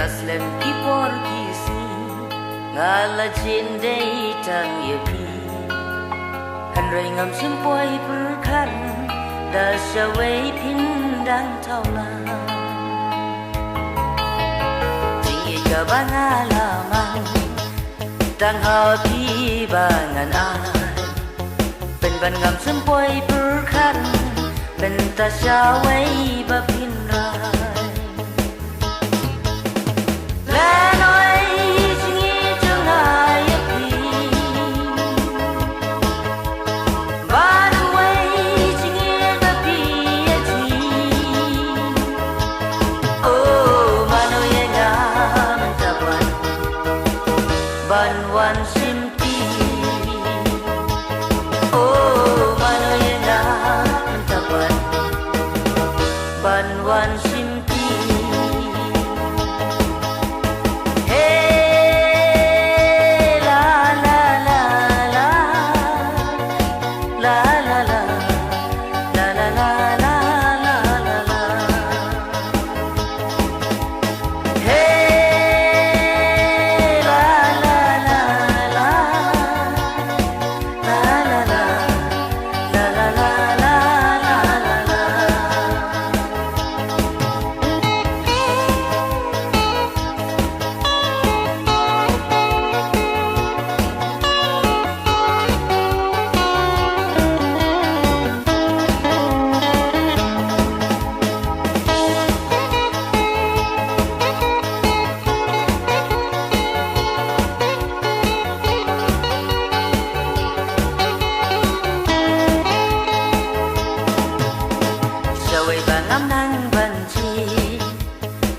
Aslem ki por kisi ngala jindai tang yepi Hanrai ngam simpoi perkan da shawai pindang taula Tinggi ka bangalaman tang hapi bangan ai Pen ban ngam simpoi perkan pen ta shawai ba pinrai Ban wan sim ti oh mano yena tapan ban wan sim ti hey la la la la la la la la la la la la la hey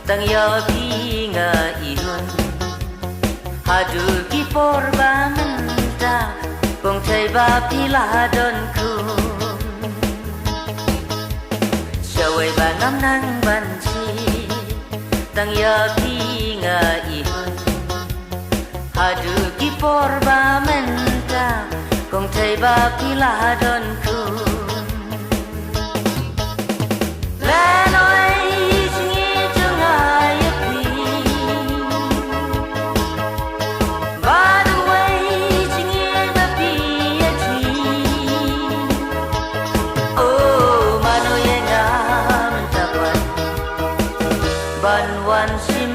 Tang ya pi nga ihun hadu ki por ba menta kong thai ba pi la don ku shawai ba nam nang ban chi tang ya pi nga ihun hadu ki por ba menta kong thai ba pi la don ku Ban wan sim